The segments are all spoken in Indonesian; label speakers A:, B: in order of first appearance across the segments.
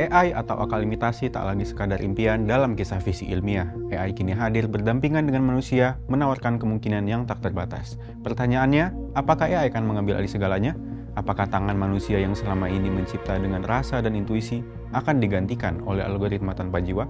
A: AI atau akal imitasi tak lagi sekadar impian dalam kisah visi ilmiah. AI kini hadir berdampingan dengan manusia, menawarkan kemungkinan yang tak terbatas. Pertanyaannya, apakah AI akan mengambil alih segalanya? Apakah tangan manusia yang selama ini mencipta dengan rasa dan intuisi akan digantikan oleh algoritma tanpa jiwa?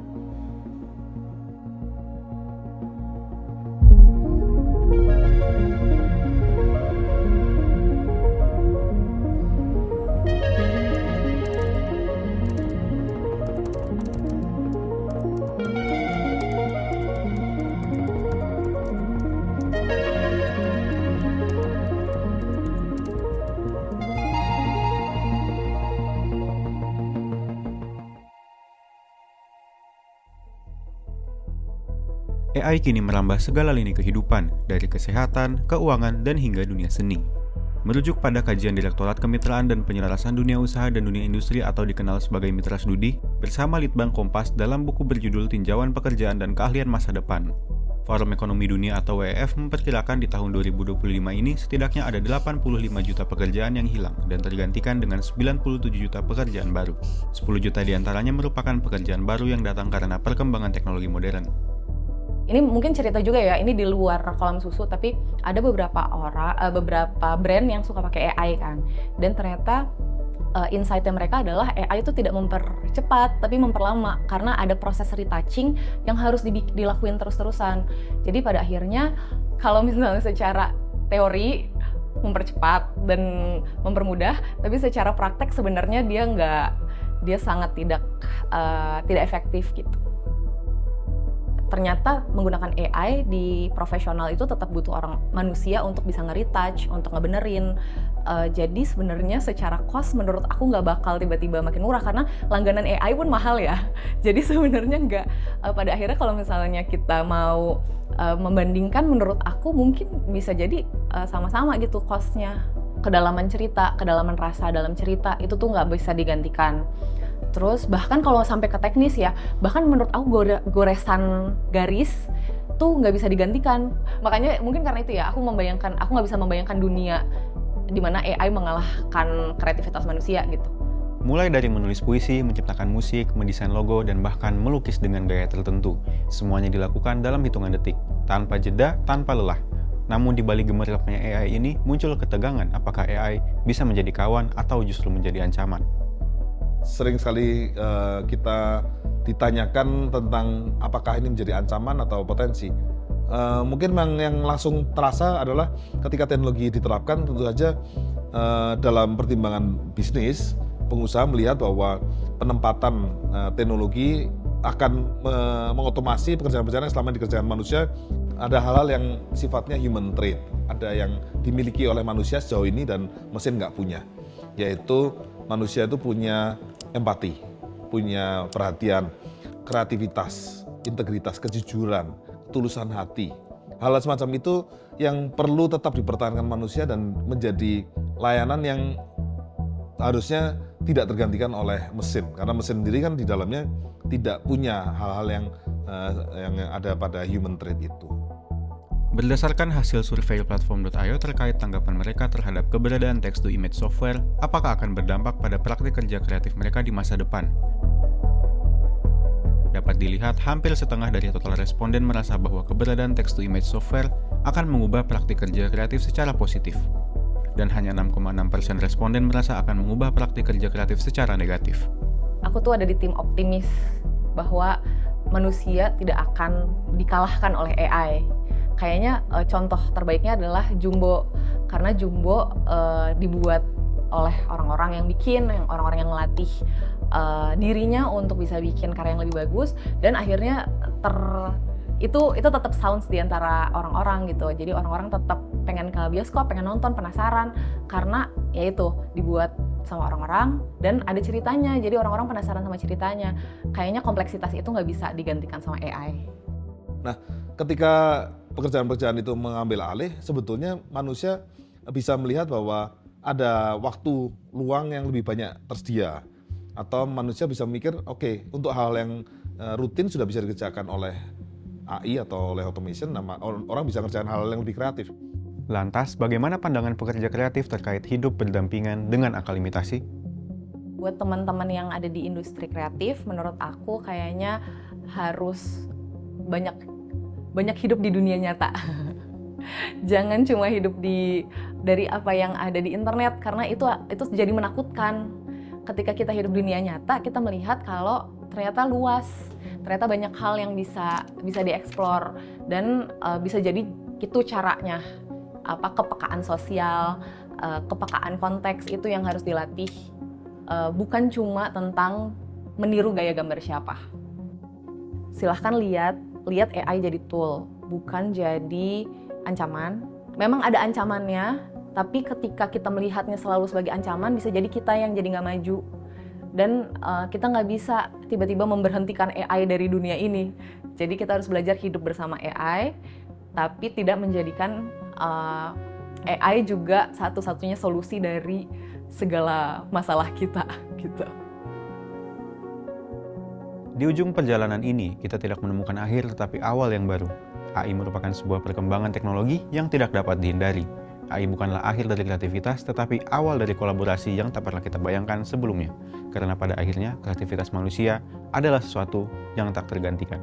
A: AI kini merambah segala lini kehidupan, dari kesehatan, keuangan, dan hingga dunia seni. Merujuk pada kajian Direktorat Kemitraan dan Penyelarasan Dunia Usaha dan Dunia Industri atau dikenal sebagai Mitra Studi, bersama Litbang Kompas dalam buku berjudul Tinjauan Pekerjaan dan Keahlian Masa Depan. Forum Ekonomi Dunia atau WEF memperkirakan di tahun 2025 ini setidaknya ada 85 juta pekerjaan yang hilang dan tergantikan dengan 97 juta pekerjaan baru. 10 juta diantaranya merupakan pekerjaan baru yang datang karena perkembangan teknologi modern.
B: Ini mungkin cerita juga ya, ini di luar kolam susu, tapi ada beberapa brand yang suka pakai AI kan. Dan ternyata insight-nya mereka adalah AI itu tidak mempercepat, tapi memperlama. Karena ada proses retouching yang harus dilakuin terus-terusan. Jadi pada akhirnya, kalau misalnya secara teori mempercepat dan mempermudah, tapi secara praktek sebenarnya dia sangat tidak efektif gitu. Ternyata menggunakan AI di profesional itu tetap butuh orang manusia untuk bisa nge-retouch, untuk ngebenerin. Jadi sebenarnya secara cost menurut aku nggak bakal tiba-tiba makin murah karena langganan AI pun mahal ya. Jadi sebenarnya nggak, pada akhirnya kalau misalnya kita mau membandingkan, menurut aku mungkin bisa jadi sama-sama gitu cost-nya. Kedalaman cerita, kedalaman rasa dalam cerita itu tuh nggak bisa digantikan. Terus bahkan kalau sampai ke teknis ya, bahkan menurut aku goresan garis tuh nggak bisa digantikan. Makanya mungkin karena itu ya, aku nggak bisa membayangkan dunia di mana AI mengalahkan kreativitas manusia gitu.
A: Mulai dari menulis puisi, menciptakan musik, mendesain logo, dan bahkan melukis dengan gaya tertentu. Semuanya dilakukan dalam hitungan detik, tanpa jeda, tanpa lelah. Namun di balik gemerlapnya AI ini muncul ketegangan apakah AI bisa menjadi kawan atau justru menjadi ancaman.
C: Sering sekali kita ditanyakan tentang apakah ini menjadi ancaman atau potensi. Mungkin yang langsung terasa adalah ketika teknologi diterapkan, tentu saja dalam pertimbangan bisnis, pengusaha melihat bahwa penempatan teknologi akan mengotomasi pekerjaan-pekerjaan yang selama dikerjakan manusia. Ada hal-hal yang sifatnya human trait, ada yang dimiliki oleh manusia sejauh ini dan mesin nggak punya, yaitu manusia itu punya empati, punya perhatian, kreativitas, integritas, kejujuran, ketulusan hati. Hal semacam itu yang perlu tetap dipertahankan manusia dan menjadi layanan yang harusnya tidak tergantikan oleh mesin. Karena mesin sendiri kan di dalamnya tidak punya hal-hal yang ada pada human trait itu.
A: Berdasarkan hasil survei platform.io terkait tanggapan mereka terhadap keberadaan text-to-image software, apakah akan berdampak pada praktik kerja kreatif mereka di masa depan? Dapat dilihat, hampir setengah dari total responden merasa bahwa keberadaan text-to-image software akan mengubah praktik kerja kreatif secara positif. Dan hanya 6,6% responden merasa akan mengubah praktik kerja kreatif secara negatif.
B: Aku tuh ada di tim optimis bahwa manusia tidak akan dikalahkan oleh AI. Kayaknya contoh terbaiknya adalah Jumbo, karena Jumbo dibuat oleh orang-orang yang orang-orang yang melatih dirinya untuk bisa bikin karya yang lebih bagus, dan akhirnya itu tetap sounds di antara orang-orang gitu. Jadi orang-orang tetap pengen ke bioskop, pengen nonton, penasaran, karena ya itu dibuat sama orang-orang dan ada ceritanya. Jadi orang-orang penasaran sama ceritanya. Kayaknya kompleksitas itu nggak bisa digantikan sama AI.
C: Nah, ketika pekerjaan-pekerjaan itu mengambil alih, sebetulnya manusia bisa melihat bahwa ada waktu luang yang lebih banyak tersedia. Atau manusia bisa mikir, oke, untuk hal yang rutin sudah bisa dikerjakan oleh AI atau oleh automation, orang bisa kerjakan hal yang lebih kreatif.
A: Lantas, bagaimana pandangan pekerja kreatif terkait hidup berdampingan dengan akal imitasi?
B: Buat teman-teman yang ada di industri kreatif, menurut aku kayaknya harus banyak hidup di dunia nyata. Jangan cuma hidup dari apa yang ada di internet, karena itu jadi menakutkan. Ketika kita hidup di dunia nyata, kita melihat kalau ternyata luas, ternyata banyak hal yang bisa dieksplor, dan bisa jadi itu caranya. Kepekaan sosial, kepekaan konteks itu yang harus dilatih. Bukan cuma tentang meniru gaya gambar siapa. Silahkan lihat AI jadi tool, bukan jadi ancaman. Memang ada ancamannya, tapi ketika kita melihatnya selalu sebagai ancaman, bisa jadi kita yang jadi nggak maju. Dan kita nggak bisa tiba-tiba memberhentikan AI dari dunia ini. Jadi kita harus belajar hidup bersama AI, tapi tidak menjadikan AI juga satu-satunya solusi dari segala masalah kita gitu.
A: Di ujung perjalanan ini, kita tidak menemukan akhir tetapi awal yang baru. AI merupakan sebuah perkembangan teknologi yang tidak dapat dihindari. AI bukanlah akhir dari kreativitas, tetapi awal dari kolaborasi yang tak pernah kita bayangkan sebelumnya. Karena pada akhirnya, kreativitas manusia adalah sesuatu yang tak tergantikan.